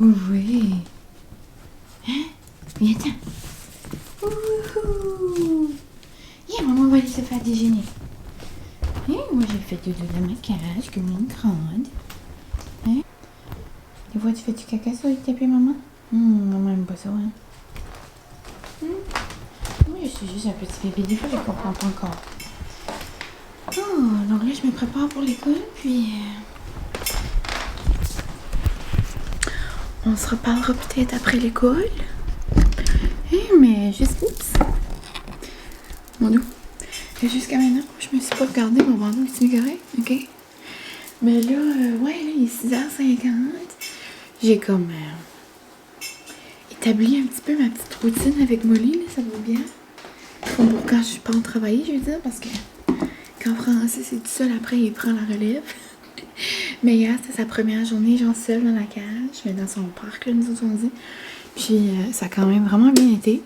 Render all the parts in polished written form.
Oui. Hein? Viens-t'en. Wouhou! Viens, maman va aller se faire déjeuner. Hein? Moi, j'ai fait dodo de maquillage comme une grande. Hein? Des fois, tu fais du caca sur le tapis, maman? Maman aime pas ça, hein? Moi, je suis juste un petit bébé. Des fois, je comprends pas encore. Oh, donc là, je me prépare pour l'école, puis... on se reparlera peut-être après l'école. Mais juste... Oups! Mon dos. Et jusqu'à maintenant, je me suis pas regardée mon bandeau. C'est correct? OK? Mais là, ouais, là, il est 6h50. J'ai comme... établi un petit peu ma petite routine avec Molly, là, ça va bien. Comme pour quand je pars travailler, je veux dire, parce que quand Francis est tout seul, après, il prend la relève. Mais hier, c'était sa première journée, genre seule dans la cage, mais dans son parc, là, nous autres, on dit. Puis, ça a quand même vraiment bien été.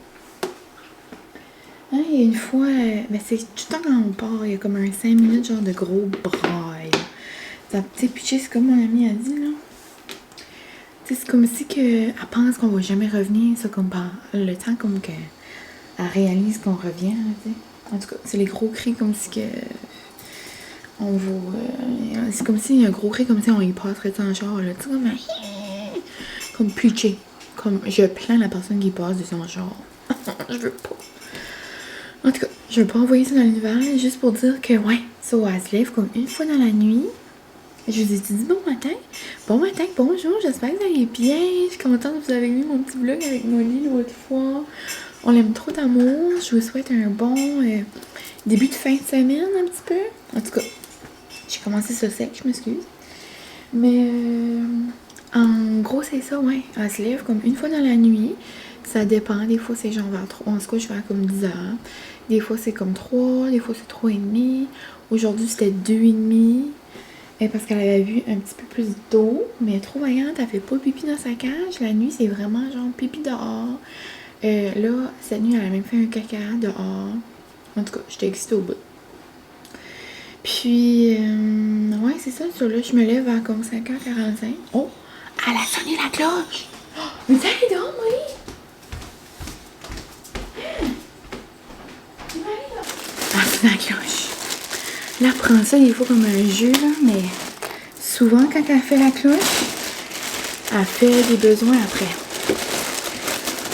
Hein, il y a une fois, ben c'est tout le temps quand on part, il y a comme un 5 minutes, genre de gros braille. Tu sais, puis c'est comme mon amie a dit, là. Tu sais, c'est comme si elle pense qu'on va jamais revenir, ça, comme par le temps, comme que elle réalise qu'on revient, tu sais. En tout cas, c'est les gros cris comme si que... on va... c'est comme si un gros cri comme si on y passerait en genre, là. Tu sais, comme pitché. Comme je plains la personne qui passe de son genre. Je veux pas. En tout cas, je veux pas envoyer ça dans l'univers, juste pour dire que, ouais, ça, elle se lève comme une fois dans la nuit. Je vous ai dit bon matin. Bon matin, bonjour, j'espère que vous allez bien. Je suis contente que vous avez vu mon petit vlog avec Molly l'autre fois. On l'aime trop d'amour. Je vous souhaite un bon début de fin de semaine, un petit peu. En tout cas, j'ai commencé ça sec, je m'excuse. Mais en gros, c'est ça, ouais. Elle se lève comme une fois dans la nuit. Ça dépend. Des fois, c'est genre vers 3. En tout cas, je vais comme 10 heures. Des fois, c'est comme 3. Des fois, c'est 3h30. Aujourd'hui, c'était 2h30. Parce qu'elle avait vu un petit peu plus d'eau. Mais trop vaillante, elle fait pas pipi dans sa cage. La nuit, c'est vraiment genre pipi dehors. Là, cette nuit, elle a même fait un caca dehors. En tout cas, j'étais excitée au bout. Puis, ouais, c'est ça. Sur là, je me lève à comme 5h45. Oh! Elle a sonné la cloche! Oh, mais ça, elle est dehors, Molly! Ah, c'est la cloche. Là, elle prend ça des fois comme un jeu, là, mais souvent, quand elle fait la cloche, elle fait des besoins après.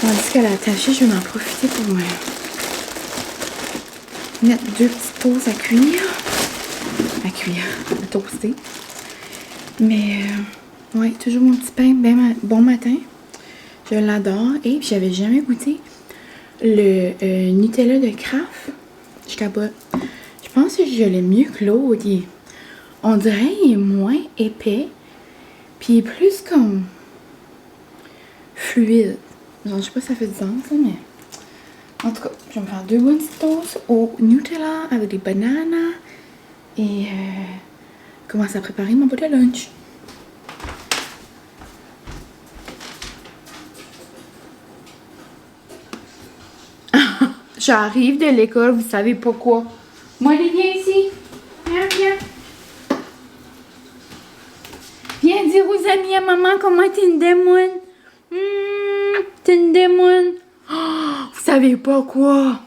Tandis qu'elle a attaché, je vais m'en profiter pour mettre 2 petites pauses à cuire. À toaster. Mais, ouais, toujours mon petit pain bon matin. Je l'adore. Et puis, j'avais jamais goûté le Nutella de Kraft. Je capote. Je pense que je l'aime mieux que l'autre. On dirait qu'il est moins épais. Puis il est plus comme fluide. Genre, je sais pas si ça fait du sens, mais... En tout cas, je vais me faire 2 bonnes petites toasts au Nutella avec des bananes. Et commencer à préparer mon pot de lunch. J'arrive de l'école, vous savez pas quoi. Molly, viens ici. Viens. Viens dire aux amis à maman comment t'es une démon. T'es une démon. Oh, vous savez pas quoi.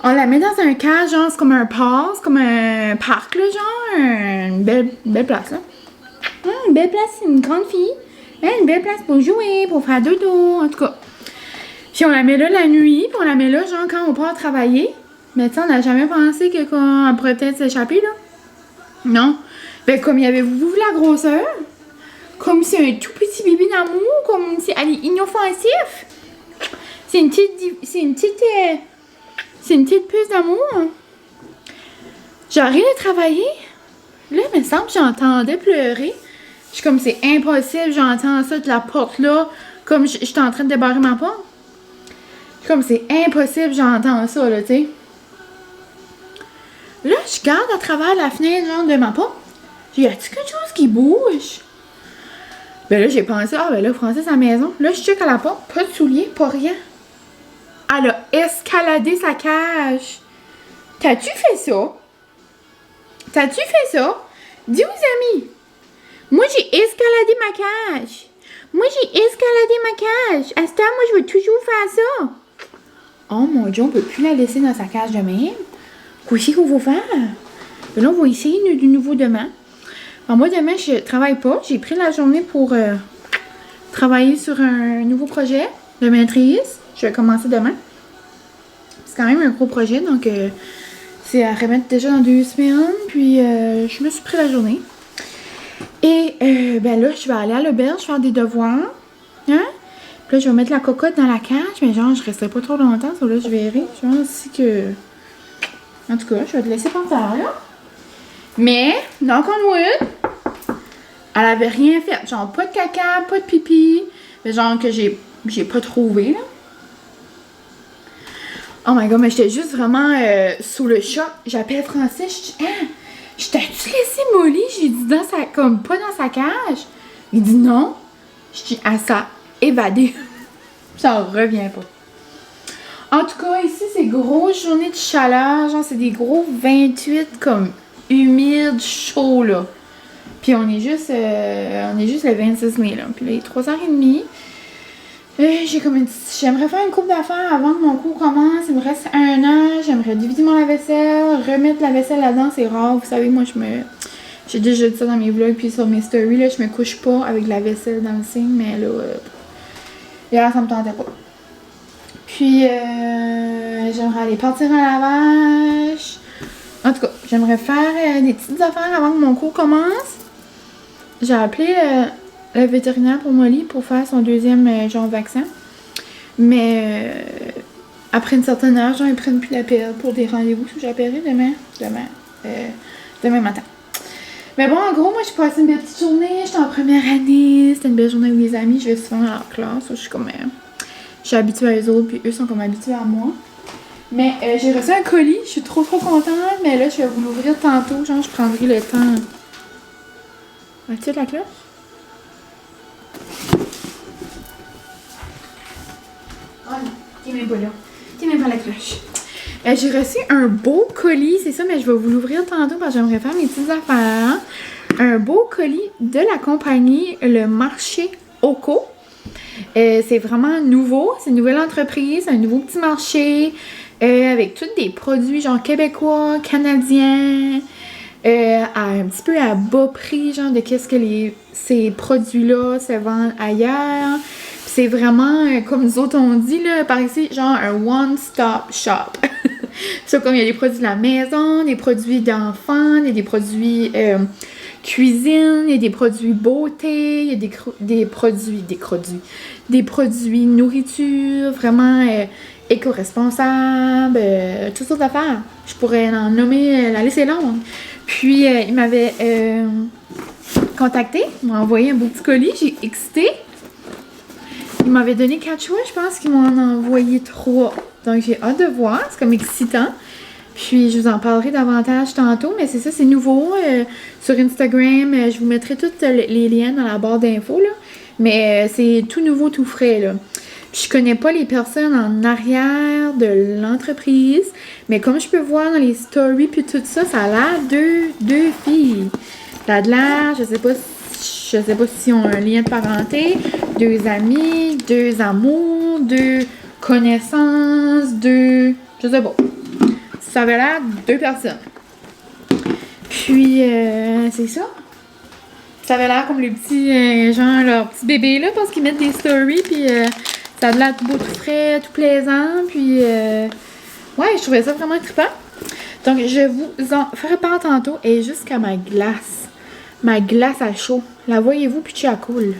On la met dans un cage, genre, c'est comme un pass, comme un parc, là, genre. Une belle place, là. Une belle place, c'est une grande fille. Une belle place pour jouer, pour faire dodo, en tout cas. Puis on la met là la nuit, puis on la met là, genre, quand on part travailler. Mais tu sais, on n'a jamais pensé qu'elle pourrait peut-être s'échapper, là. Non. Ben, comme y avez-vous vu la grosseur? Comme c'est un tout petit bébé d'amour, comme si elle est inoffensif. C'est une petite puce d'amour. J'arrive de travailler. Là, il me semble que j'entendais pleurer. Je suis comme, c'est impossible, j'entends ça de la porte là. Comme j'étais en train de débarrer ma porte. Je suis comme, c'est impossible, j'entends ça, là, tu sais. Là, je regarde à travers la fenêtre, genre, de ma porte. Y a-t-il quelque chose qui bouge? Ben là, j'ai pensé, ben là, Francis à la maison. Là, je check à la porte, pas de souliers, pas rien. Elle a escaladé sa cage. T'as-tu fait ça? Dis aux amis. Moi, j'ai escaladé ma cage. Moi, j'ai escaladé ma cage. À ce temps, moi, je vais toujours faire ça. Oh mon Dieu, on peut plus la laisser dans sa cage de même. Qu'est-ce qu'on va faire? Ben là, on va essayer du nouveau demain. Alors, moi, demain, je travaille pas. J'ai pris la journée pour travailler sur un nouveau projet de maîtrise. Je vais commencer demain. C'est quand même un gros projet, donc c'est à remettre déjà dans 2 semaines. Puis, je me suis pris la journée. Et ben là, je vais aller à l'auberge faire des devoirs. Hein? Puis là, je vais mettre la cocotte dans la cage. Mais genre, je resterai pas trop longtemps. Ça, là, je verrai. Je pense aussi que... En tout cas, je vais te laisser penser là. Mais, knock on wood, elle avait rien fait. Genre, pas de caca, pas de pipi. Mais genre que j'ai pas trouvé, là. Oh my god, mais j'étais juste vraiment sous le choc. J'appelle Francis, je dis, hein, je t'ai-tu laissé Molly? J'ai dit, comme pas dans sa cage. Il dit non. Je dis, à ça, évadé. J'en reviens pas. En tout cas, ici, c'est grosse journée de chaleur. Genre, c'est des gros 28 comme humide, chaud, là. Puis on est juste le 26 mai, là. Puis là, il est 3h30. J'aimerais faire une coupe d'affaires avant que mon cours commence. Il me reste 1 an. J'aimerais diviser mon lave-vaisselle, remettre la vaisselle là-dedans. C'est rare. Vous savez, moi, j'ai déjà dit ça dans mes vlogs puis sur mes stories, là. Je me couche pas avec la vaisselle dans le signe, mais là, hier, ça me tentait pas. Puis, j'aimerais aller partir en lavage. En tout cas, j'aimerais faire des petites affaires avant que mon cours commence. J'ai appelé le vétérinaire pour Molly pour faire son 2e genre vaccin. Mais après une certaine heure, genre, ils prennent plus l'appel pour des rendez-vous. J'appellerai demain matin. Mais bon, en gros, moi, j'ai passé une belle petite journée. J'étais en première année. C'était une belle journée avec mes amis. Je vais souvent à leur classe. Je suis comme... je suis habituée à eux autres, puis eux sont comme habitués à moi. Mais j'ai reçu un colis. Je suis trop contente. Mais là, je vais vous l'ouvrir tantôt. Genre, je prendrai le temps. As-tu la cloche? Oh non, t'es même pas là. T'es même pas la cloche. J'ai reçu un beau colis, c'est ça, mais je vais vous l'ouvrir tantôt parce que j'aimerais faire mes petites affaires. Un beau colis de la compagnie Le Marché Oco. C'est vraiment nouveau, c'est une nouvelle entreprise, un nouveau petit marché avec tous des produits genre québécois, canadiens, un petit peu à bas prix, genre de qu'est-ce que ces produits-là se vendent ailleurs. C'est vraiment, comme nous autres on dit, là, par ici, genre un one-stop shop. C'est comme il y a des produits de la maison, des produits d'enfants, il y a des produits cuisine, il y a des produits beauté, il y a des produits nourriture, vraiment éco-responsables, toutes sortes d'affaires. Je pourrais en nommer, la liste est longue. Puis, il m'avait contacté, il m'a envoyé un beau petit colis, j'ai excité. Il m'avait donné 4 choix, je pense qu'il m'en a envoyé 3. Donc, j'ai hâte de voir, c'est comme excitant. Puis, je vous en parlerai davantage tantôt, mais c'est ça, c'est nouveau. Sur Instagram, je vous mettrai tous les liens dans la barre d'infos, là. Mais c'est tout nouveau, tout frais, là. Puis, je connais pas les personnes en arrière de l'entreprise, mais comme je peux voir dans les stories puis tout ça, ça a l'air deux filles. Ça a l'air, je sais pas si ont un lien de parenté, 2 amis, 2 amours, 2 connaissances, je sais pas. Ça avait l'air 2 personnes. Puis, c'est ça. Ça avait l'air comme les petits, genre, leurs petits bébés, là, parce qu'ils mettent des stories, puis ça a l'air tout beau, tout frais, tout plaisant, puis, ouais, je trouvais ça vraiment trippant. Donc, je vous en ferai part tantôt, et jusqu'à ma glace à chaud. La voyez-vous, puis tu as cool.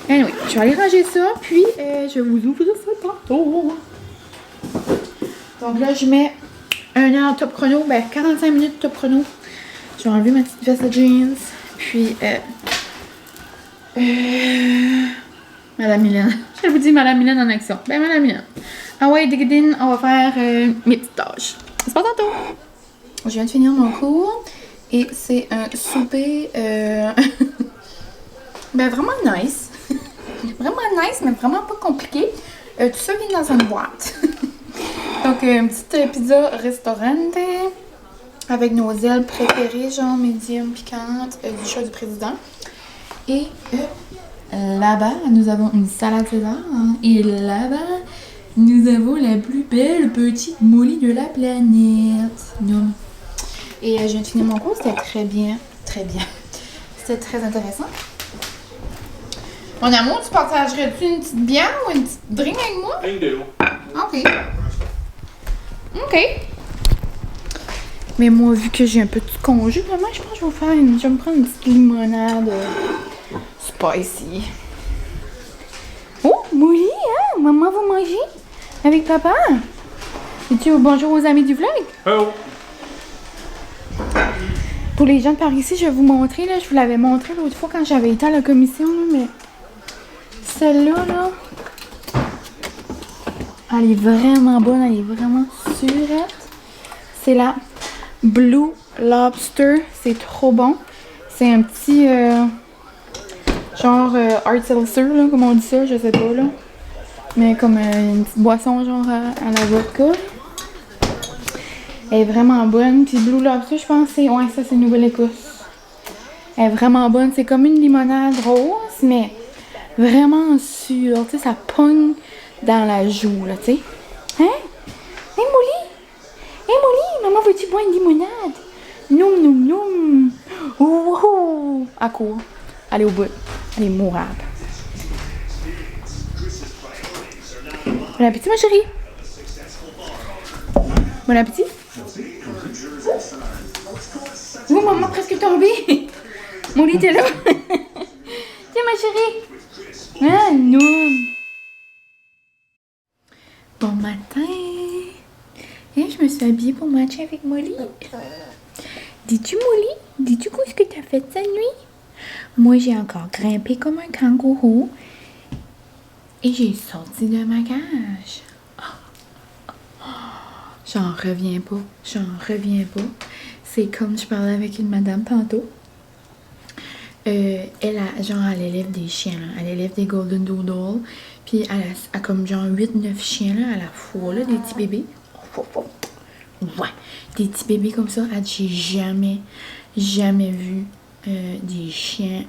Anyway, je vais aller ranger ça, puis je vais vous ouvrir ça tantôt. Donc là, je mets 1 heure top chrono, 45 minutes top chrono. Je vais enlever ma petite veste de jeans. Puis, Madame Mylène. Je vous dis Madame Mylène en action. Madame Mylène. Ah ouais, digidin, on va faire mes petites tâches. C'est pas tantôt. Je viens de finir mon cours. Et c'est un souper, vraiment nice. Vraiment nice, mais vraiment pas compliqué. Tout ça vient dans une boîte. Donc, une petite pizza restaurante avec nos ailes préférées, genre médium piquante, du choix du président. Et là-bas, nous avons une salade César. Et là-bas, nous avons la plus belle petite molly de la planète. Non. Et je viens de finir mon cours, c'était très bien. Très bien. C'était très intéressant. Mon amour, tu partagerais-tu une petite bière ou une petite drink avec moi? Une de l'eau. OK. OK. Mais moi, vu que j'ai un peu de congé, vraiment, je pense que je vais me prendre une petite limonade spicy. Oh, Molly, hein? Maman va manger avec papa. Es-tu au bonjour aux amis du vlog? Oh! Pour les gens de par ici, je vais vous montrer, là, je vous l'avais montré l'autre fois quand j'avais été à la commission, là, mais celle-là, là, elle est vraiment bonne, elle est vraiment surette. C'est la Blue Lobster, c'est trop bon. C'est un petit, genre hard seltzer, là, comme on dit ça, je sais pas, là. Mais comme une petite boisson, genre à la vodka. Elle est vraiment bonne. Puis Blue Lobster, je pense, c'est. Ouais, ça, c'est Nouvelle-Écosse. Elle est vraiment bonne. C'est comme une limonade rose, mais vraiment sûre. Tu sais, ça pogne dans la joue, là, tu sais. Hein? Hey, Molly! Hey, Molly! Maman, veux-tu boire une limonade? Noum, noum, noum! Ouh! À court. Allez au bout. Elle est mourable. Bon appétit, ma chérie! Bon appétit! Oh, maman, presque tombée! Mon lit est là! Tiens, ma chérie! Ah, non! Bon matin! Et je me suis habillée pour matcher avec Molly. Dis-tu, Molly? Dis-tu quoi ce que t'as fait cette nuit? Moi, j'ai encore grimpé comme un kangourou. Et j'ai sorti de ma cage. J'en reviens pas. J'en reviens pas. C'est comme je parlais avec une madame tantôt. Elle élève des chiens, là. Elle élève des Golden Doodle. Puis elle a comme genre 8-9 chiens là, à la fois, là, des petits bébés. Ouais, des petits bébés comme ça. J'ai jamais vu des chiens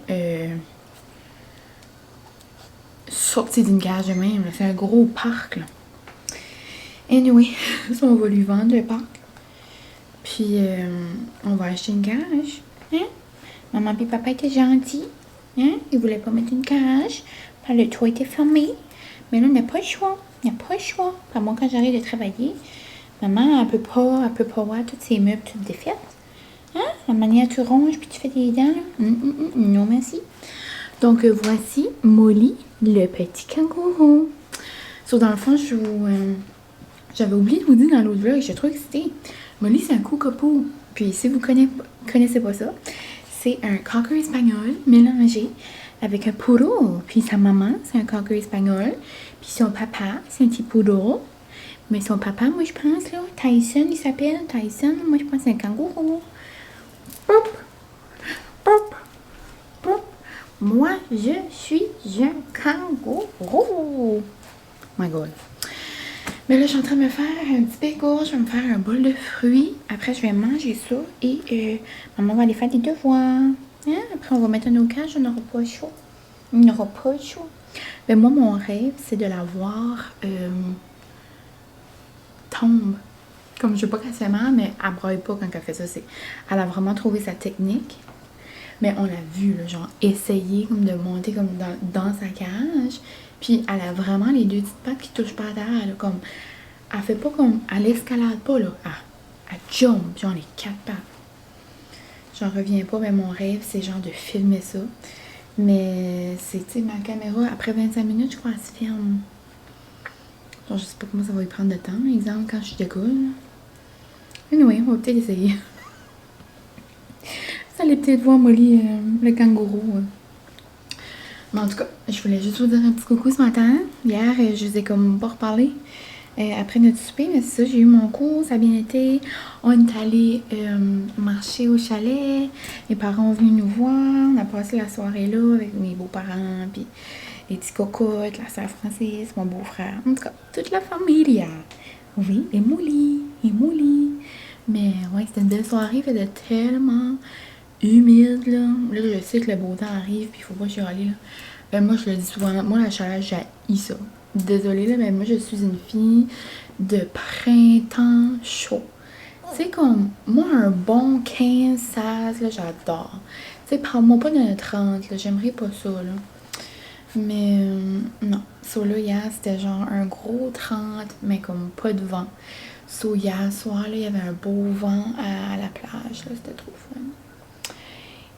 sortis d'une cage de même. C'est un gros parc, là. Anyway, ça, on va lui vendre le parc. Puis, on va acheter une cage. Hein? Maman et papa étaient gentils. Hein? Ils voulaient pas mettre une cage. Le toit était fermé. Mais là, on n'a pas le choix. On n'a pas le choix. Puis moi, quand j'arrive de travailler, maman, elle peut pas voir toutes ces meubles toutes défaites. Hein? La manière tu ronges puis tu fais des dents. Non, merci. Donc, voici Molly, le petit kangourou. Dans le fond, j'avais oublié de vous dire dans l'autre vlog, j'étais trop excitée. Molly, c'est un cockapoo. Puis si vous connaissez pas ça, c'est un cocker espagnol mélangé avec un poodle. Puis sa maman, c'est un cocker espagnol. Puis son papa, c'est un petit poodle. Mais son papa, moi je pense, là, Tyson, il s'appelle Tyson. Moi je pense que c'est un kangourou. Pop, pop, pop. Moi, je suis un kangourou. My God. Mais là, je suis en train de me faire un petit bagel. Je vais me faire un bol de fruits. Après, je vais manger ça. Et maman va aller faire des devoirs. Hein? Après, on va mettre nos cages. On n'aura pas chaud. On n'aura pas chaud. Mais moi, mon rêve, c'est de la voir tombe. Comme je sais pas qu'elle se fait mal, mais elle braille pas quand elle fait ça. Elle a vraiment trouvé sa technique. Mais on l'a vu, là, genre, essayer comme de monter comme dans sa cage. Puis elle a vraiment les deux petites pattes qui touchent pas à terre, là, comme... Elle fait pas comme... Elle escalade pas, là. Elle jump, genre les quatre pattes. J'en reviens pas, mais mon rêve, c'est genre de filmer ça. Mais c'est, tu sais, ma caméra, après 25 minutes, je crois, elle se ferme. Genre, je sais pas comment ça va y prendre de temps, exemple, quand je décolle. Anyway, on va peut-être essayer. Vous allez peut-être voir Molly, le kangourou. Mais en tout cas, je voulais juste vous dire un petit coucou ce matin. Hier, je vous ai comme pas reparlé après notre souper, mais c'est ça, j'ai eu mon cours, ça a bien été. On est allé marcher au chalet. Mes parents ont venu nous voir. On a passé la soirée là avec mes beaux-parents, puis les petits cocottes, la sœur Francis, mon beau-frère. En tout cas, toute la famille. Oui, et Molly. Mais ouais, c'était une belle soirée, il faisait tellement humide, là. Là, je sais que le beau temps arrive, puis il faut pas chialer, là. Ben moi, je le dis souvent, moi, la chaleur, j'haïs ça. Désolée, là, mais moi, je suis une fille de printemps chaud. C'est comme, moi, un bon 15-16, là, j'adore. Tu sais, parle-moi pas de 30, là, j'aimerais pas ça, là. Mais non, so là, hier, c'était genre un gros 30, mais comme pas de vent. So hier soir, là, il y avait un beau vent à la plage, là, c'était trop fun.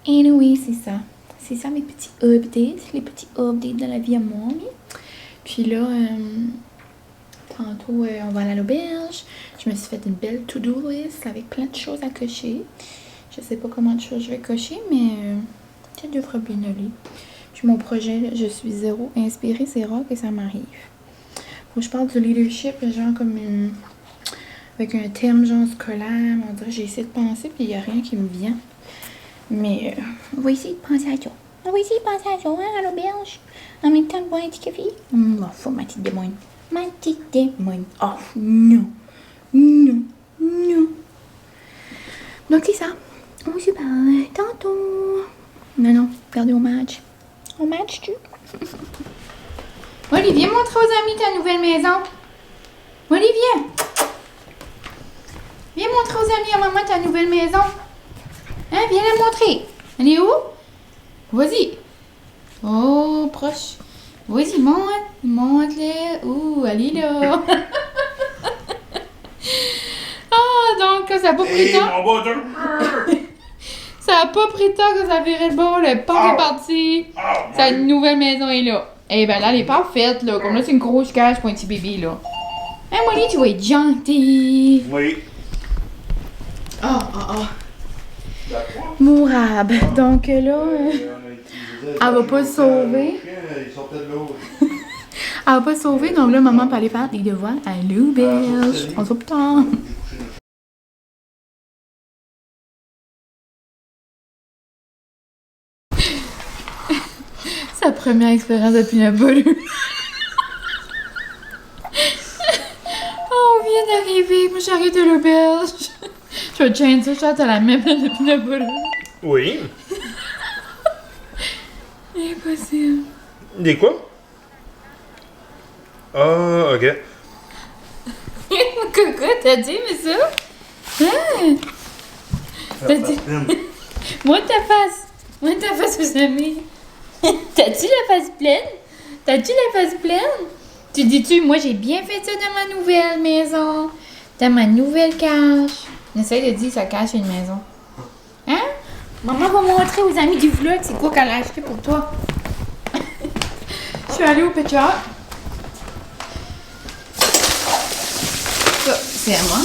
Anyway, c'est ça. C'est ça mes petits updates, les petits updates de la vie à moi. Puis là, tantôt, on va aller à l'auberge. Je me suis fait une belle to-do list avec plein de choses à cocher. Je sais pas comment de choses je vais cocher, mais ça devrait bien aller. Puis mon projet, là, je suis zéro inspirée, c'est rare que ça m'arrive. Faut que je parle du leadership, genre comme avec un terme genre scolaire. On dirait que j'ai essayé de penser, puis il n'y a rien qui me vient. Mais on va essayer de penser à ça. On va essayer de penser à ça, hein, à l'auberge. En même temps de boire un petit café. Faut ma petite démoine. Ma petite démoine. Oh, non. Non. Non. Donc c'est ça. On se parle tantôt. Non, regardez au match. Au match, tu? Olivier, montre aux amis ta nouvelle maison. Olivier! Viens montrer aux amis à maman ta nouvelle maison. Hein, viens la montrer. Elle est où? Vas-y. Oh, proche. Vas-y, monte-le. Ouh, elle est là. Ah, donc, ça n'a pas pris temps. Ça n'a pas pris temps que ça virait le bord. Le parc est parti. Sa nouvelle maison est là. Eh ben là, elle est parfaite, là. Comme là, c'est une grosse cage pour un petit bébé, là. Hein, Molly, tu vas être gentil. Oui. Mourable. Donc là, elle va pas se sauver. Ils sortaient de l'eau. Elle va pas se sauver, donc là, maman peut aller faire des devoirs à l'auberge. On se voit plus tard. Sa première expérience de peanut butter. Oh, on vient d'arriver. Moi, j'arrive de l'auberge. Je vais te changer ça, je t'as la même pleine de peanut butter. Oui. Impossible. Des quoi? Ah, ok. Coco, t'as dit, mais ça? Hein? T'as dit? Moi ta face aux amis. T'as-tu la face pleine? T'as-tu la face pleine? Tu dis-tu, moi j'ai bien fait ça dans ma nouvelle maison. Dans ma nouvelle cage. On essaye de dire que sa cage c'est une maison. Hein? Maman va montrer aux amis du vlog c'est quoi qu'elle a acheté pour toi. Je suis allée au Pet Shop. Ça, c'est à moi.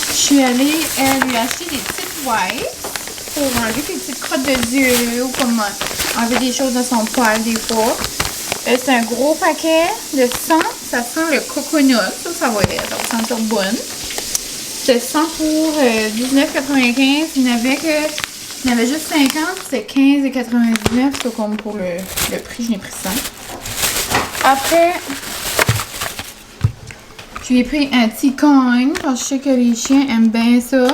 Je suis allée lui acheter des petites wipes pour enlever des petites crottes de yeux ou comme enlever des choses dans son poil des fois. C'est un gros paquet de 100. Ça sent le coconut. Ça va sentir bonne. C'est 100 pour 19,95. Il y en avait juste 50. C'est 15,99. C'est comme pour le prix, je n'ai pris 100. Après, je lui ai pris un petit cogne parce que je sais que les chiens aiment bien ça.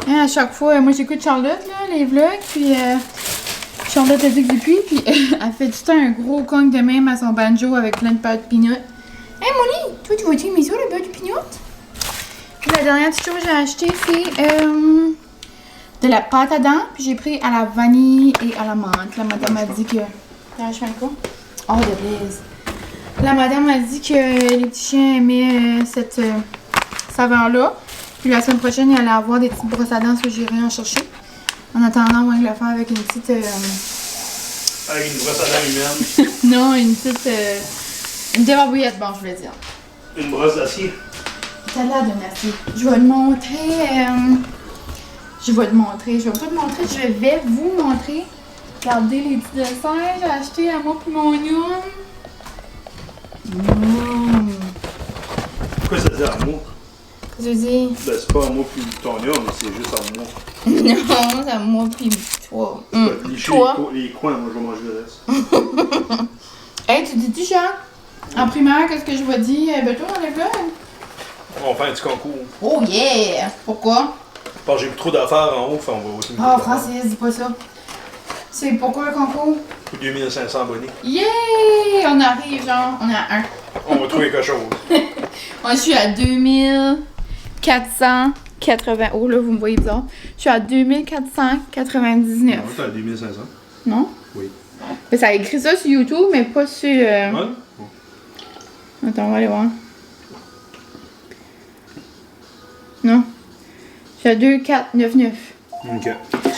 Hein, à chaque fois, moi j'écoute Charlotte, là, les vlogs, puis Charlotte a dit que depuis, puis elle fait tout le temps un gros cogne de même à son banjo avec plein de pâtes de peanut. Hey Molly, toi tu vois-tu aimer ça, le beurre de peanut? Puis la dernière petite chose que j'ai acheté, c'est de la pâte à dents, puis j'ai pris à la vanille et à la menthe. La madame a dit que... je fais quoi? Oh, de blaze. La madame a dit que les petits chiens aimaient cette saveur-là. Puis la semaine prochaine, il allait avoir des petites brosses à dents, que j'irai en chercher. En attendant, on va le faire avec une petite... Avec une brosse à dents humaine. non, une petite... une débarbouillette, bon, je voulais dire. Une brosse d'acier. T'as l'air d'un acier. Je vais te montrer... Je vais pas te montrer, je vais vous montrer. Regardez les petits desserts que j'ai achetés à moi puis mon yum. Pourquoi ça dit à moi? Je dis... Ben, c'est pas à moi puis ton yum, mais c'est juste à moi. Non, c'est à moi puis toi. Toi? Les coins, moi je vais manger le reste. Hey, tu dis-tu, Charles? En primaire, qu'est-ce que je vais dire? Ben, toi, dans les vlogs? On va faire un petit concours. Oh yeah! Pourquoi? Parce que j'ai plus trop d'affaires en haut, fait on va aussi. Ah, Francis, dis pas ça. C'est pourquoi le concours? 2500 abonnés. Yeah! On arrive, genre, on est à 1. On va trouver quelque chose. Moi, je suis à 2480. Oh là, vous me voyez bizarre. Je suis à 2499. Non, t'es à 2500. Non? Oui. Mais ça a écrit ça sur YouTube, mais pas sur. Ouais? Attends, on va aller voir. Non. Je suis à 2499. Ok.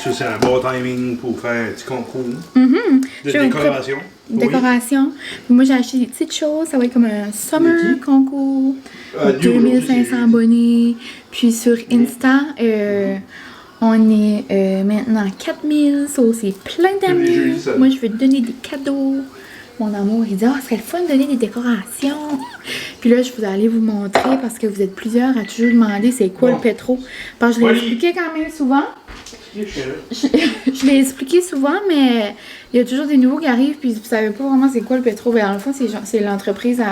Ça, c'est un bon timing pour faire un petit concours Mhm. de Je vais vous décoration. Décoration. Moi, j'ai acheté des petites choses. Ça va être comme un summer concours. New, 2500 abonnés. Puis sur Insta, on est maintenant 4000. Ça, c'est plein d'amis. joli, ça. Moi, je veux donner des cadeaux. Mon amour, il dit, ah, ce serait le fun de donner des décorations. Puis là, je vais aller vous montrer parce que vous êtes plusieurs à toujours demander c'est quoi le pétro. Parce que je l'ai expliqué quand même souvent. Je l'ai expliqué souvent, mais il y a toujours des nouveaux qui arrivent, puis vous savez pas vraiment c'est quoi le pétro. Ben, dans le fond, c'est l'entreprise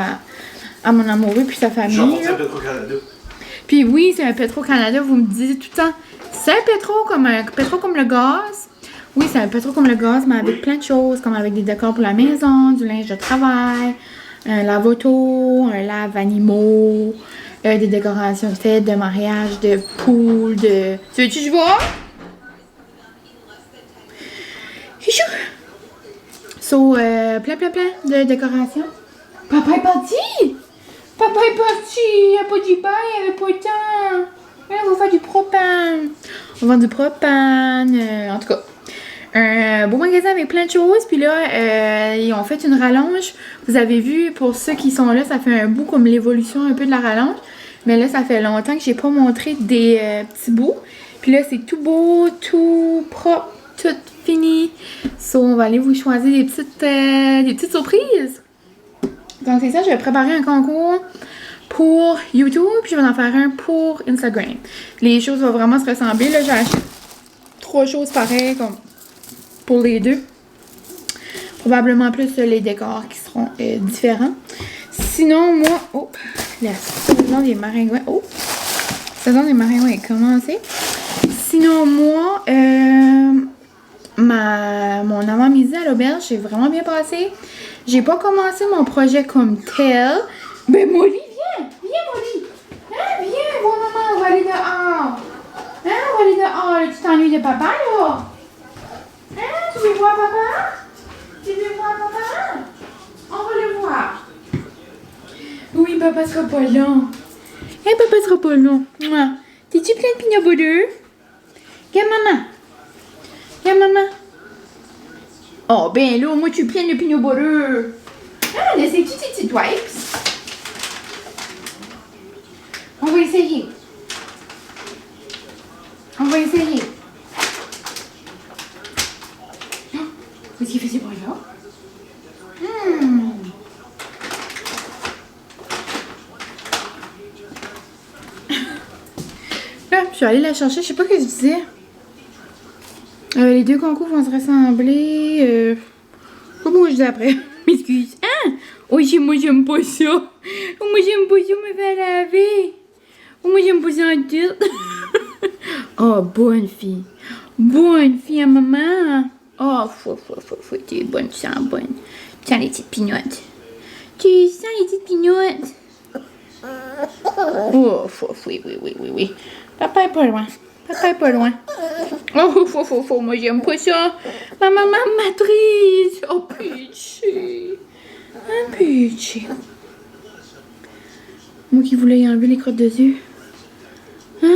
à mon amoureux puis sa famille. Genre, c'est Petro-Canada. Puis oui, c'est un Petro-Canada. Vous me dites tout le temps, c'est un pétro comme le gaz. Oui, c'est un pétro comme le gaz, mais avec plein de choses, comme avec des décors pour la maison, du linge de travail, un lave-auto, un lave-animaux, des décorations de fêtes, de mariage, de poules, de... Tu veux-tu que je vois? So, plein de décorations. Papa est parti! Papa est parti! Il n'y a pas du bain, il n'y avait pas de temps. On va faire du propane. On va vendre du propane. En tout cas, un beau magasin avec plein de choses. Puis là, ils ont fait une rallonge. Vous avez vu, pour ceux qui sont là, ça fait un bout comme l'évolution un peu de la rallonge. Mais là, ça fait longtemps que j'ai pas montré des petits bouts. Puis là, c'est tout beau, tout propre, tout fini. So, on va aller vous choisir des petites surprises. Donc, c'est ça, je vais préparer un concours pour YouTube, puis je vais en faire un pour Instagram. Les choses vont vraiment se ressembler. Là, j'ai acheté 3 choses pareilles comme pour les deux. Probablement plus les décors qui seront différents. Sinon, moi... Oh! La saison des maringouins. Oh! La saison des maringouins est commencée. Sinon, moi... mon avant-midi à l'auberge, j'ai vraiment bien passé. J'ai pas commencé mon projet comme tel. Ben, Molly, viens! Viens, Molly! Hein, viens, voir maman, on va aller dehors. Hein, on va aller dehors. Là, tu t'ennuies de papa, là? Hein, tu veux voir papa? Tu veux voir papa? On va le voir. Oui, papa sera pas long. Hein, papa sera pas long. T'es-tu plein de peanut butter? Regarde maman. Regarde maman. Oh, ben là, moi, tu es pleine de peanut butter. Ah, laissez-tu tes petites wipes? On va essayer. On va essayer. Oh, qu'est-ce qu'il fait ces bruits-là? Là, je suis allée la chercher. Je sais pas ce que je disais. Les deux concours vont se ressembler. Je sais pas pourquoi je dis après. M'excuse. Ah! Oh, moi j'aime pas ça. Oh, moi j'aime pas ça me faire laver. Oh, moi j'aime pas ça en tout. Oh, bonne fille. Bonne fille à maman. Oh, faut. T'es bonne, tu sens bonne. Tiens les petites pignottes. Tu sens les petites pignottes. Oh, oui. Papa est pas loin. Papa est pas loin. Oh, faut, moi j'aime pas ça. Ma maman matrice. Oh, pitié. Un pitié. Moi qui voulais y enlever les crottes de yeux. Ah,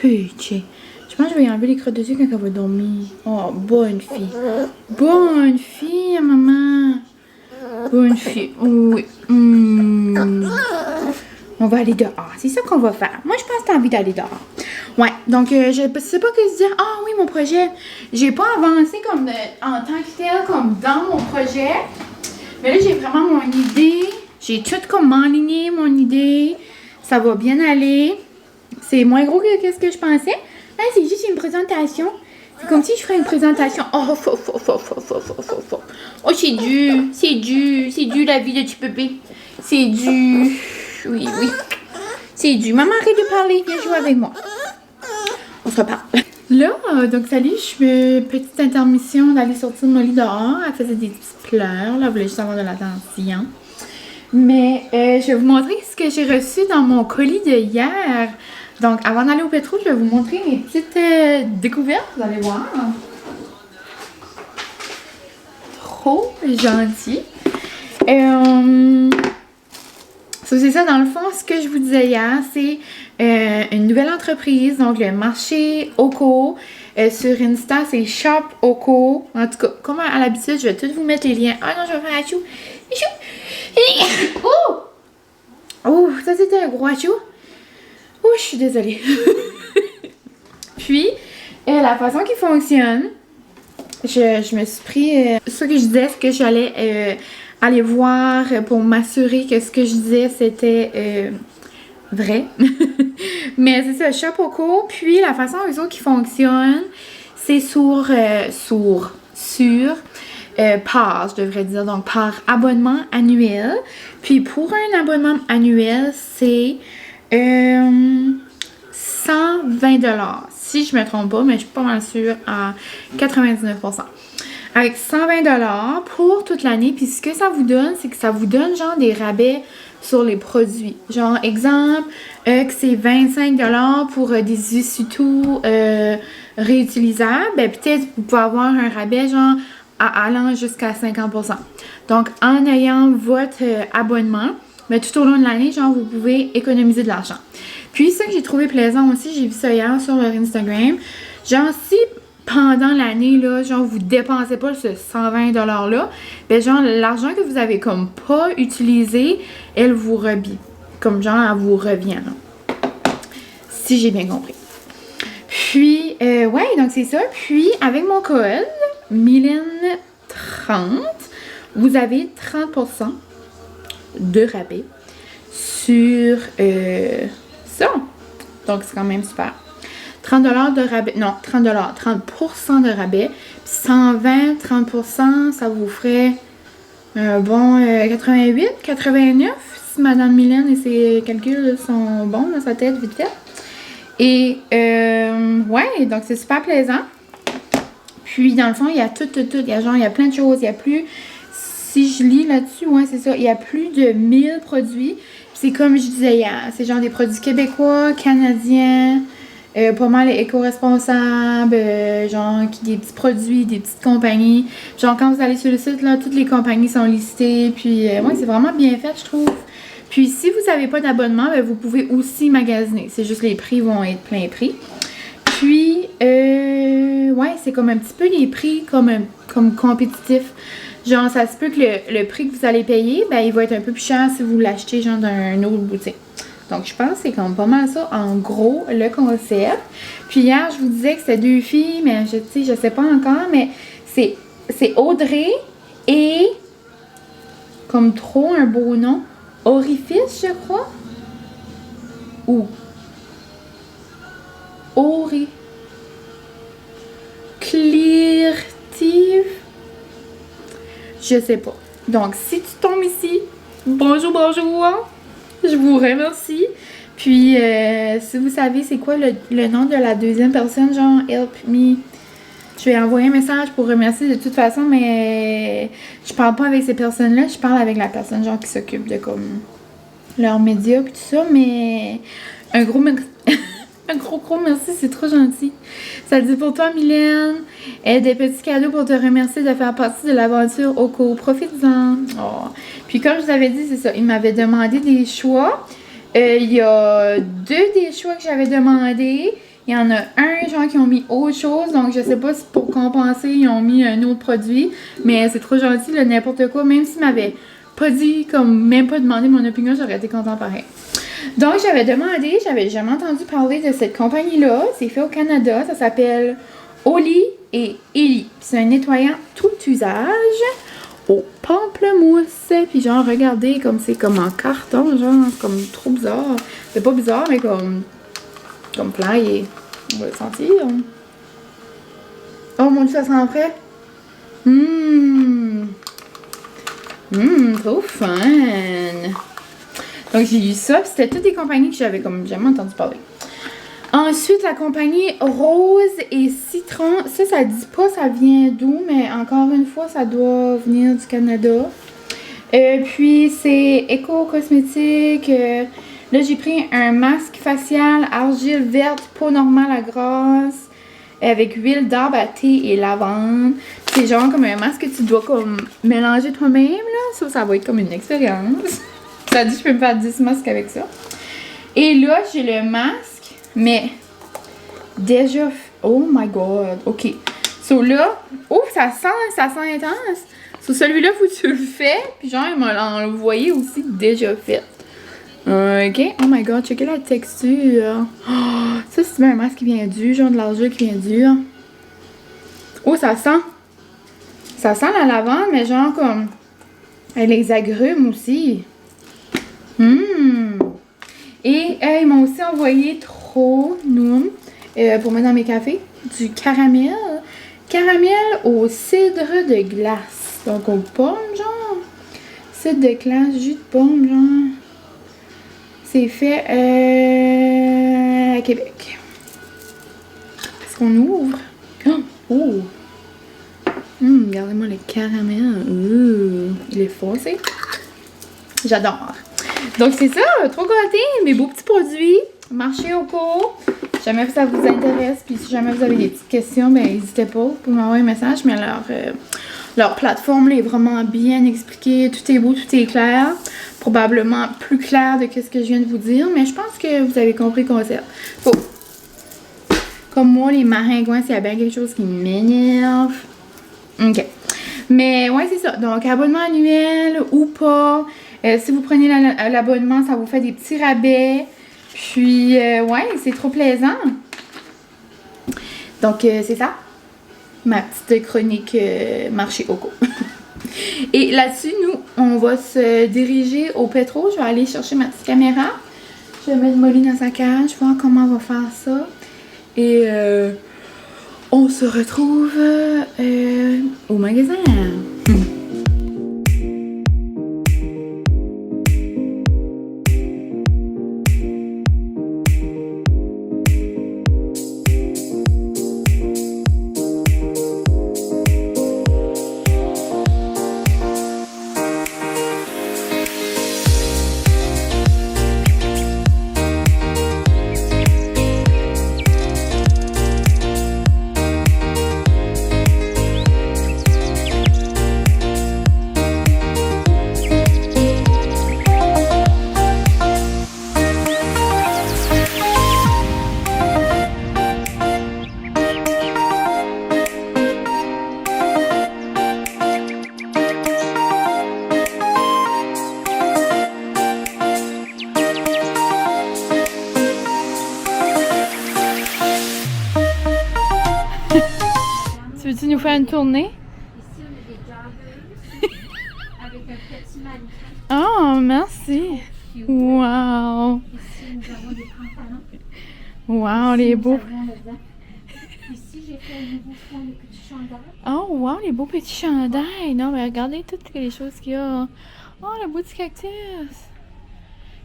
pitié. Je pense que je vais y enlever les crottes de yeux quand elle va dormir. Oh, bonne fille. Bonne fille, maman. Bonne fille. Oui. On va aller dehors. C'est ça qu'on va faire. Moi, je pense que t'as envie d'aller dehors. Ouais, donc je sais pas que se dire. Ah oui, mon projet. J'ai pas avancé comme en tant que tel, comme dans mon projet. Mais là, j'ai vraiment mon idée. J'ai tout comme enligné mon idée. Ça va bien aller. C'est moins gros que ce que je pensais. Là, c'est juste une présentation. C'est comme si je ferais une présentation. Oh, oh, c'est dur la vie de petit bébé. C'est dur. Oui. C'est dur. Maman, arrête de parler. Viens jouer avec moi. On se reparle. Là, donc salut, je suis petite intermission d'aller sortir Molly dehors. Elle faisait des petites pleurs, là, elle voulait juste avoir de l'attention. Mais je vais vous montrer ce que j'ai reçu dans mon colis de hier. Donc, avant d'aller au pétro, je vais vous montrer mes petites découvertes, vous allez voir. Trop gentil. C'est ça, dans le fond, ce que je vous disais hier, c'est une nouvelle entreprise, donc le marché Oko. Sur Insta, c'est Shop Oko. En tout cas, comme à l'habitude, je vais tous vous mettre les liens. Ah non, je vais faire un chou. Oh! Oh, ça c'était un gros chou. Oh, je suis désolée. Puis, la façon qui fonctionne, je me suis pris... ce que je disais, c'est que j'allais aller voir pour m'assurer que ce que je disais, c'était vrai. Mais c'est ça, Shop Oko. Puis, la façon eux autres qui fonctionnent, c'est sur par, je devrais dire, donc par abonnement annuel. Puis pour un abonnement annuel, c'est 120$. Si je me trompe pas, mais je suis pas mal sûre à 99%. Avec 120$ pour toute l'année. Puis ce que ça vous donne, c'est que ça vous donne genre des rabais sur les produits. Genre, exemple, que c'est 25$ pour des essuie-tout réutilisables. Ben peut-être vous pouvez avoir un rabais genre allant jusqu'à 50%. Donc, en ayant votre abonnement, mais tout au long de l'année, genre, vous pouvez économiser de l'argent. Puis, ce que j'ai trouvé plaisant aussi, j'ai vu ça hier sur leur Instagram, genre, si pendant l'année, là, genre, vous dépensez pas ce 120$-là, ben, genre, l'argent que vous avez comme pas utilisé, elle vous revient. Comme, genre, elle vous revient, là. Si j'ai bien compris. Puis, ouais, donc c'est ça. Puis, avec mon code, Mylène30, vous avez 30% de rabais sur ça. Donc, c'est quand même super. 30$ de rabais, non, 30% de rabais. Puis 120, 30%, ça vous ferait un bon 88, 89, si Madame Mylène et ses calculs sont bons dans sa tête, vite fait. Et, ouais, donc c'est super plaisant. Puis, dans le fond, il y a tout. Il y a plein de choses. Il y a plus, si je lis là-dessus, ouais, c'est ça. Il y a plus de 1000 produits. Puis, c'est comme je disais hier. C'est genre des produits québécois, canadiens, pas mal éco-responsables, genre des petits produits, des petites compagnies. Genre, quand vous allez sur le site, là, toutes les compagnies sont listées. Puis, ouais, c'est vraiment bien fait, je trouve. Puis, si vous n'avez pas d'abonnement, ben, vous pouvez aussi magasiner. C'est juste les prix vont être plein prix. Puis, ouais, c'est comme un petit peu les prix comme compétitifs. Genre, ça se peut que le prix que vous allez payer, ben, il va être un peu plus cher si vous l'achetez, genre, d'un autre boutique. Donc, je pense que c'est comme pas mal ça, en gros, le concept. Puis, hier, je vous disais que c'était 2 filles, mais je sais pas encore, mais c'est Audrey et, comme trop un beau nom, Orifice, je crois. Ou Cleartive. Je sais pas. Donc, si tu tombes ici, bonjour. Je vous remercie. Puis, si vous savez c'est quoi le nom de la deuxième personne, genre Help Me, je vais envoyer un message pour remercier de toute façon, mais je parle pas avec ces personnes-là, je parle avec la personne genre qui s'occupe de comme leurs médias et tout ça, mais un gros merci. Un gros merci, c'est trop gentil. Ça dit pour toi, Mylène. Des petits cadeaux pour te remercier de faire partie de l'aventure Oko. Profites-en. Oh. Puis comme je vous avais dit, c'est ça. Il m'avait demandé des choix. Il y a 2 des choix que j'avais demandé. Il y en a un, genre, qui ont mis autre chose. Donc, je sais pas si pour compenser, ils ont mis un autre produit. Mais c'est trop gentil, là, n'importe quoi. Même s'ils m'avaient pas dit, comme même pas demandé mon opinion, j'aurais été contente pareil. Donc, j'avais jamais entendu parler de cette compagnie-là. C'est fait au Canada. Ça s'appelle Oli et Eli. C'est un nettoyant tout usage au pamplemousse. Puis genre, regardez, comme c'est comme en carton, genre, comme trop bizarre. C'est pas bizarre, mais comme plein et on va le sentir. Oh mon Dieu, ça sent frais. Trop fun. Donc, j'ai eu ça. Puis c'était toutes des compagnies que j'avais comme jamais entendu parler. Ensuite, la compagnie Rose et Citron. Ça dit pas ça vient d'où, mais encore une fois, ça doit venir du Canada. Puis, c'est Eco Cosmétique. Là, j'ai pris un masque facial argile verte, peau normale à grasse, avec huile d'arbre à thé et lavande. C'est genre comme un masque que tu dois comme mélanger toi-même, là. Ça va être comme une expérience. Ça dit que je peux me faire 10 masques avec ça. Et là, j'ai le masque, mais déjà... Oh my god, ok. So là, oh, ça sent intense. So celui-là, faut que tu le fais, puis genre, il m'a envoyé aussi déjà fait. Ok, oh my god, checkez la texture. Oh, ça, c'est un masque qui vient dur, genre de l'argile qui vient dur. Oh, ça sent la lavande, mais genre comme les agrumes aussi. Et ils m'ont aussi envoyé trop pour mettre dans mes cafés du caramel. Caramel au cidre de glace. Donc aux pommes, genre. Cidre de glace, jus de pomme, genre. C'est fait à Québec. Est-ce qu'on ouvre? Oh! Regardez-moi le caramel. Il est foncé. J'adore. Donc c'est ça, trop gâté, mes beaux petits produits. Marché au cours. Si jamais ça vous intéresse, puis si jamais vous avez des petites questions, ben n'hésitez pas pour m'envoyer un message. Mais leur plateforme là, est vraiment bien expliquée. Tout est beau, tout est clair. Probablement plus clair de ce que je viens de vous dire, mais je pense que vous avez compris le concept. Comme moi, les maringouins, s'il y a bien quelque chose qui m'énerve. Ok. Mais ouais, c'est ça. Donc, abonnement annuel ou pas. Si vous prenez l'abonnement, ça vous fait des petits rabais. Puis, ouais, c'est trop plaisant. Donc, c'est ça. Ma petite chronique marché au cours. Et là-dessus, nous, on va se diriger au pétro. Je vais aller chercher ma petite caméra. Je vais mettre Molly dans sa cage, voir comment on va faire ça. Et on se retrouve au magasin. Tu veux-tu nous faire une tournée? Ici, on a des joggers avec un petit mannequin. Oh, merci. Wow. Ici, nous avons des pantalons. Wow, les beaux. Ici, j'ai fait un nouveau fond de petits chandails. Oh, wow, les beaux petits chandails. Non, mais regardez toutes les choses qu'il y a. Oh, le beau petit cactus.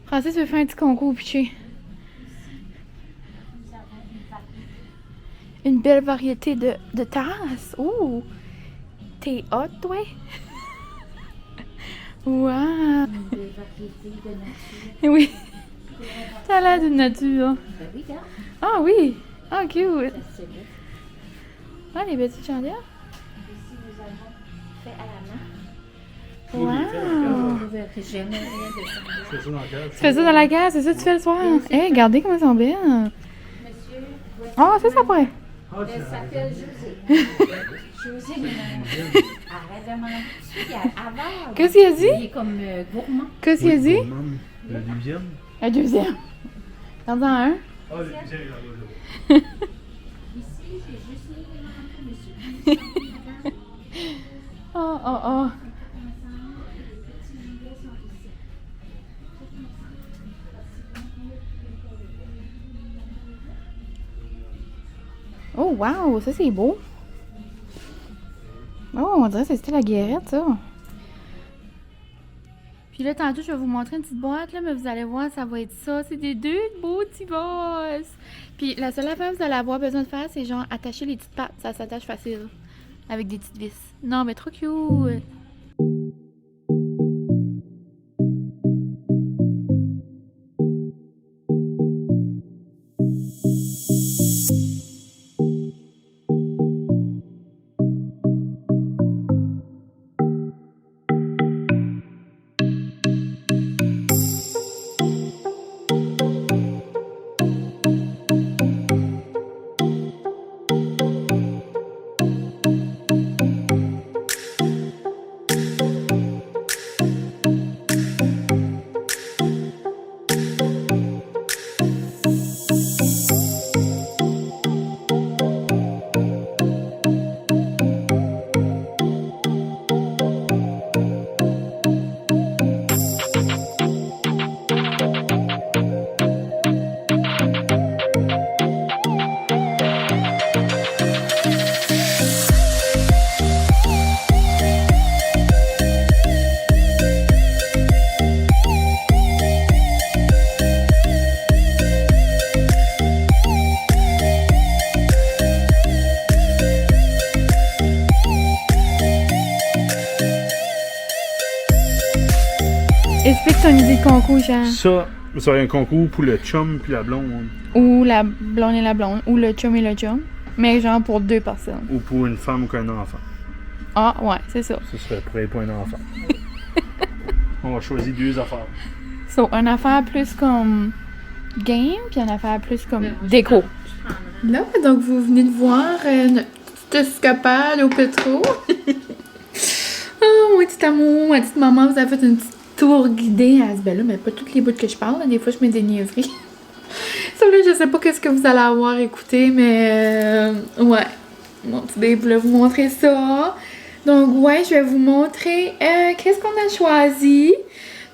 Francis veut faire un petit concours pitché. Nous avons Une belle variété de tasses. Ouh! T'es hot, toi? Wow! une belle variété de nature. Oui. T'as l'air d'une nature. Ben oui, regarde. Ah oui! Ah, cute! C'est beau. Ah, les petites chandelles. Ici, nous avons fait à la main. Wow! Vous verrez jamais rien de ça. C'est ça dans le cœur. Tu fais ça dans la case, c'est ça que tu fais le soir? Hé, regardez comment elles sont belles! Monsieur, voici Ah, ça pourrait! elle s'appelle José. José, mais arrête de m'en dessus, il avare. Qu'est-ce qu'il a dit? Il est comme gourmand. Qu'est-ce qu'il a dit? Le deuxième. Un deuxième. T'en as un? Ah, le deuxième, il est là-bas. Ici, j'ai juste mis les mains pour monsieur. Oh, oh, oh. Oh, wow, ça c'est beau. Oh, on dirait que c'était la guérette, ça. Puis là, tantôt, je vais vous montrer une petite boîte, là, mais vous allez voir, ça va être ça. C'est des 2 beaux petits boss. Puis la seule affaire que vous allez avoir besoin de faire, c'est genre attacher les petites pattes. Ça s'attache facile. Avec des petites vis. Non, mais trop cute. Explique ton idée de concours, Jean. Ça va être un concours pour le chum puis la blonde. Ou la blonde et la blonde. Ou le chum et le chum. Mais genre pour 2 personnes. Ou pour une femme ou qu'un enfant. Ah, ouais, c'est ça. Ça serait pour être pour un enfant. On va choisir 2 affaires. So, une affaire plus comme game, puis une affaire plus comme déco. Là, donc vous venez de voir notre petite escapade au pétro. Oh, mon petit amour, ma petite maman vous a fait une petite tour guidée à ce ben là, mais pas toutes les bouts que je parle. Là. Des fois, je mets des niaiseries. Ça, là, je sais pas qu'est-ce que vous allez avoir écouté, mais ouais. Mon petit babe voulait vous montrer ça. Donc, ouais, je vais vous montrer qu'est-ce qu'on a choisi.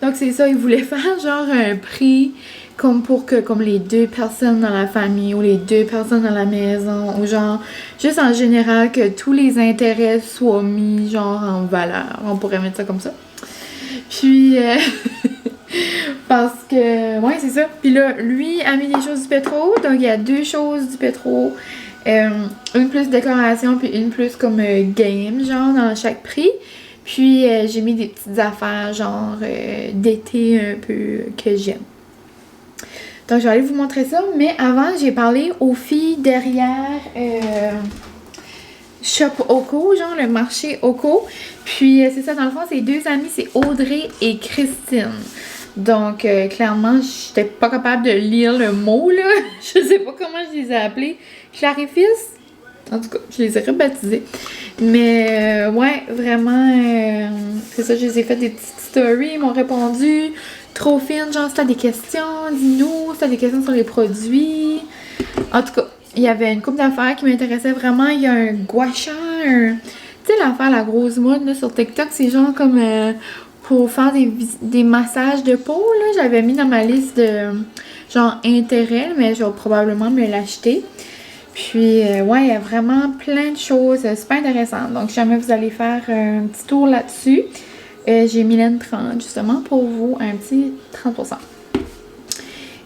Donc, c'est ça, il voulait faire genre un prix comme pour que comme les 2 personnes dans la famille ou les 2 personnes dans la maison ou genre juste en général que tous les intérêts soient mis genre en valeur. On pourrait mettre ça comme ça. Puis parce que ouais, c'est ça. Puis là, lui a mis des choses du pétro. Donc il y a 2 choses du pétro. Une plus décoration puis une plus comme game genre dans chaque prix. Puis j'ai mis des petites affaires genre d'été un peu que j'aime. Donc je vais aller vous montrer ça, mais avant j'ai parlé aux filles derrière Shop Oco, genre le marché Oco. Puis c'est ça, dans le fond, c'est 2 amies, c'est Audrey et Christine. Donc clairement, j'étais pas capable de lire le mot là. Je sais pas comment je les ai appelés. Clarifis? En tout cas, je les ai rebaptisés. Mais ouais, vraiment, c'est ça, je les ai fait des petites stories, ils m'ont répondu. Trop fine, genre si t'as des questions, dis-nous, si t'as des questions sur les produits. En tout cas, il y avait une couple d'affaires qui m'intéressaient vraiment. Il y a un gua sha, tu sais l'affaire, la grosse mode là, sur TikTok, c'est genre comme pour faire des massages de peau, là. J'avais mis dans ma liste de genre intérêt, mais je vais probablement me l'acheter. Puis, ouais, il y a vraiment plein de choses super intéressantes. Donc, si jamais vous allez faire un petit tour là-dessus, j'ai Mylène 30 justement pour vous, un petit 30%.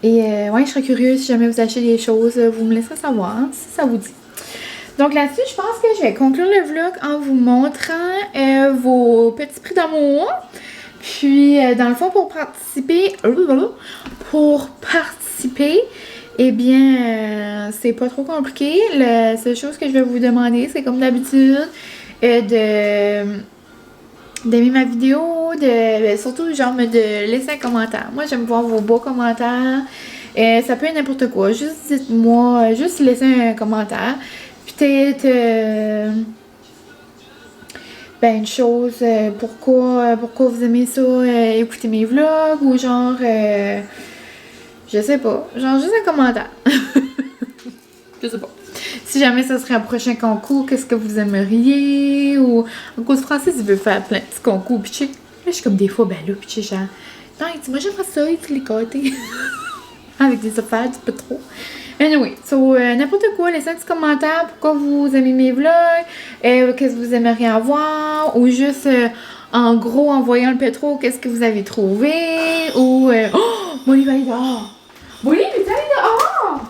Et ouais, je serais curieuse si jamais vous achetez des choses, vous me laisserez savoir hein, si ça vous dit. Donc là-dessus, je pense que je vais conclure le vlog en vous montrant vos petits prix d'amour. Puis dans le fond, pour participer, eh bien, c'est pas trop compliqué. La seule chose que je vais vous demander, c'est comme d'habitude, d'aimer ma vidéo, surtout genre de laisser un commentaire. Moi, j'aime voir vos beaux commentaires. Ça peut être n'importe quoi. Juste dites-moi, juste laissez un commentaire. Peut-être une chose, pourquoi vous aimez ça, écouter mes vlogs ou genre, je sais pas, genre juste un commentaire. Je sais pas. Si jamais ça serait un prochain concours, qu'est-ce que vous aimeriez? Ou en cause Francis, il veut faire plein de petits concours. Puis là, je suis comme des fois, ben là, puis tu sais, genre, non, il dit, moi j'aimerais ça, il te les côtés. Avec des affaires, du peu trop. Anyway, so, n'importe quoi, laissez un petit commentaire pourquoi vous aimez mes vlogs, qu'est-ce que vous aimeriez avoir, ou juste en gros, en voyant le pétro, qu'est-ce que vous avez trouvé? Ou... oh! Molly va aller dehors! Molly, tu vas aller dehors!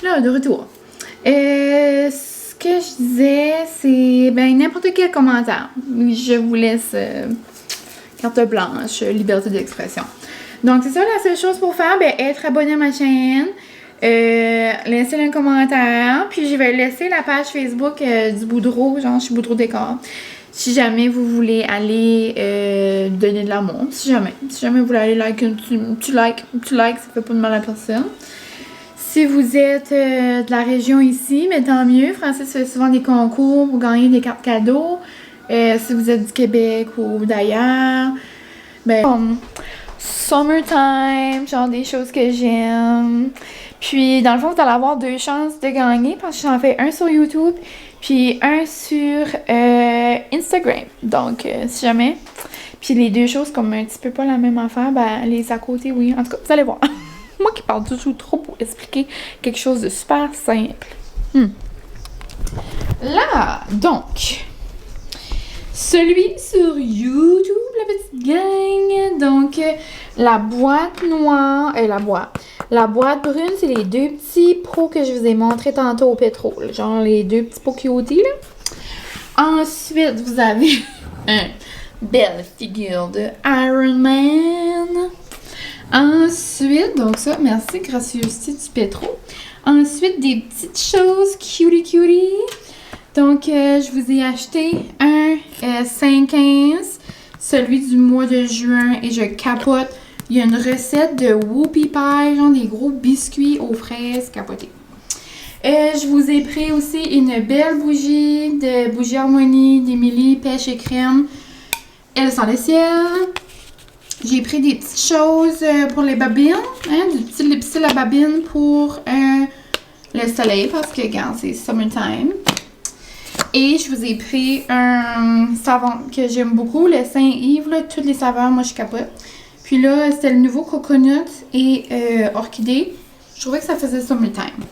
Là, de retour. Ce que je disais, c'est... Ben, n'importe quel commentaire. Je vous laisse carte blanche, liberté d'expression. Donc, c'est ça la seule chose pour faire. Ben, être abonné à ma chaîne. Laissez un commentaire. Puis, je vais laisser la page Facebook du Boudreau. Genre, je suis Boudreau Décor. Si jamais vous voulez aller donner de l'amour, si jamais vous voulez aller liker un petit like, ça fait pas de mal à personne. Si vous êtes de la région ici, mais tant mieux. Francis fait souvent des concours pour gagner des cartes cadeaux. Si vous êtes du Québec ou d'ailleurs, ben, summertime, genre des choses que j'aime. Puis dans le fond, vous allez avoir 2 chances de gagner parce que j'en fais un sur YouTube puis un sur Instagram. Donc, si jamais. Puis les 2 choses comme un petit peu pas la même affaire, ben les à côté, oui. En tout cas, vous allez voir. Moi qui parle toujours trop pour expliquer quelque chose de super simple. Là, donc, celui sur YouTube, la petite gang. Donc, la boîte noire, la boîte brune, c'est les 2 petits pots que je vous ai montrés tantôt au pétrole. Genre les 2 petits pots cutie, là. Ensuite, vous avez une belle figure de Iron Man. Ensuite, donc ça, merci, gracieuseté du pétro. Ensuite, des petites choses cutie. Donc, je vous ai acheté un 5-15, celui du mois de juin, et je capote. Il y a une recette de Whoopie Pie, genre des gros biscuits aux fraises capotés. Je vous ai pris aussi une belle bougie de Bougie Harmonie d'Émilie Pêche et Crème. Elle sent le ciel. J'ai pris des petites choses pour les babines, hein, du petit lipstick à babine pour le soleil parce que, regarde, c'est summertime. Et je vous ai pris un savon que j'aime beaucoup, le Saint-Yves, là, toutes les saveurs, moi je capote. Puis là, c'était le nouveau coconut et orchidée. Je trouvais que ça faisait summertime.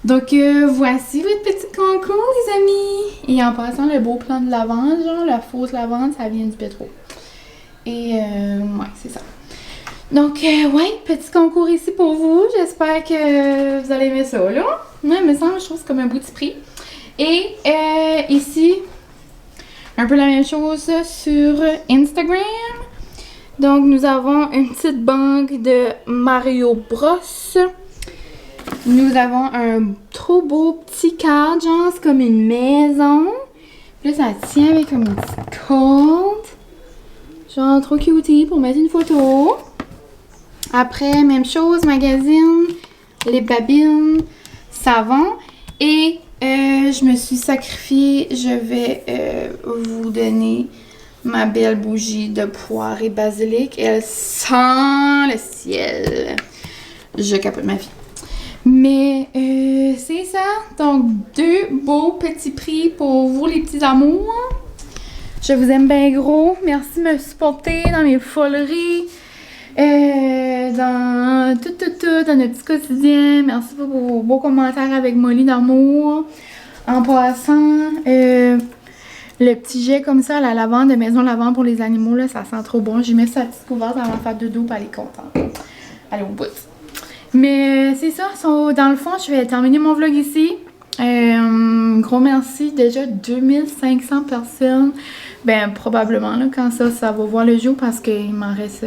Donc, voici votre petit concours, les amis. Et en passant, le beau plan de lavande, genre, la fausse lavande, ça vient du pétro. Et, ouais, c'est ça. Donc, ouais, petit concours ici pour vous. J'espère que vous allez aimer ça, là. Ouais, mais ça, je trouve que c'est comme un petit prix. Et, ici, un peu la même chose sur Instagram. Donc, nous avons une petite banque de Mario Bros. Nous avons un trop beau petit cadre, genre, c'est comme une maison. Puis là, ça tient avec comme une petite corde. Genre, trop cutie pour mettre une photo. Après, même chose, magazine, les babines, savon. Et je me suis sacrifiée. Je vais vous donner ma belle bougie de poire et basilic. Elle sent le ciel. Je capote ma vie. Mais c'est ça. Donc, 2 beaux petits prix pour vous, les petits amours. Je vous aime bien gros. Merci de me supporter dans mes foleries. Dans tout, dans notre petit quotidien. Merci pour vos beaux commentaires avec Molly d'amour. En passant, le petit jet comme ça, la lavande de maison lavande pour les animaux, là, ça sent trop bon. J'ai mis sa petite couverte avant de faire dodo pour elle est contente. Allez au bout. Mais c'est ça. Dans le fond, je vais terminer mon vlog ici. Gros merci. Déjà 2500 personnes. Ben, probablement, là, quand ça va voir le jour parce qu'il m'en reste...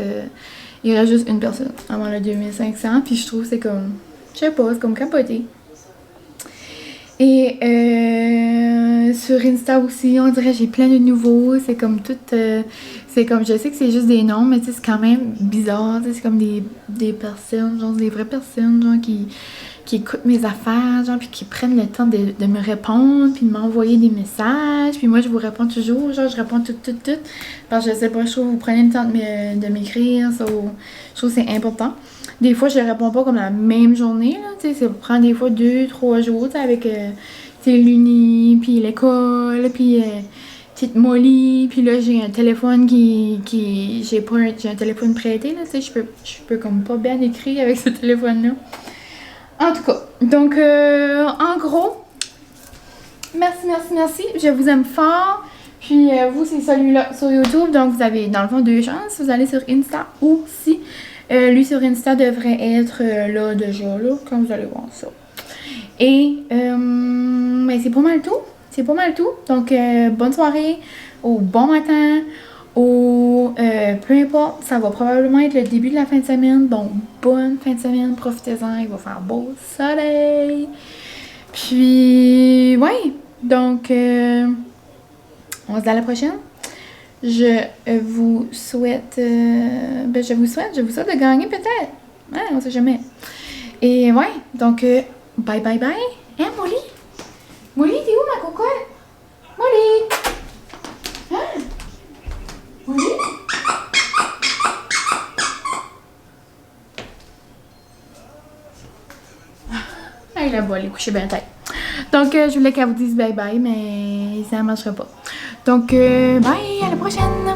il reste juste une personne avant le 2500. Puis je trouve que c'est comme... Je sais pas, c'est comme capoté. Et sur Insta aussi, on dirait j'ai plein de nouveaux. C'est comme tout... c'est comme... Je sais que c'est juste des noms, mais c'est quand même bizarre. C'est comme des personnes, genre des vraies personnes, genre qui écoutent mes affaires, genre, puis qui prennent le temps de me répondre, puis de m'envoyer des messages, puis moi je vous réponds toujours, genre je réponds tout, parce que je sais pas, je trouve que vous prenez le temps de m'écrire, je trouve que c'est important. Des fois je réponds pas comme la même journée, là, tu sais, ça prend des fois 2-3 jours, tu sais, avec, tu sais, l'uni, puis l'école, puis petite Molly, puis là j'ai un téléphone j'ai un téléphone prêté, là, tu sais, je peux comme pas bien écrire avec ce téléphone-là. En tout cas, donc, en gros, merci, je vous aime fort. Puis vous, c'est celui-là sur YouTube. Donc, vous avez dans le fond 2 chances. Vous allez sur Insta ou si lui sur Insta devrait être là déjà, là, quand vous allez voir ça. Et ben, c'est pas mal tout. C'est pas mal tout. Donc, bonne soirée ou bon matin ou peu importe. Ça va probablement être le début de la fin de semaine. Donc, bonne fin de semaine. Profitez-en. Il va faire beau soleil. Puis, ouais. Donc, on se dit à la prochaine. Je vous souhaite de gagner peut-être. Ouais, on sait jamais. Et ouais, donc, bye bye bye. Hein, Molly? Molly, t'es où ma cocotte? Molly! Hein? Molly? Ah, il a beau, elle est couchée bien tête. Donc, je voulais qu'elle vous dise bye bye, mais ça ne marchera pas. Donc, bye, à la prochaine!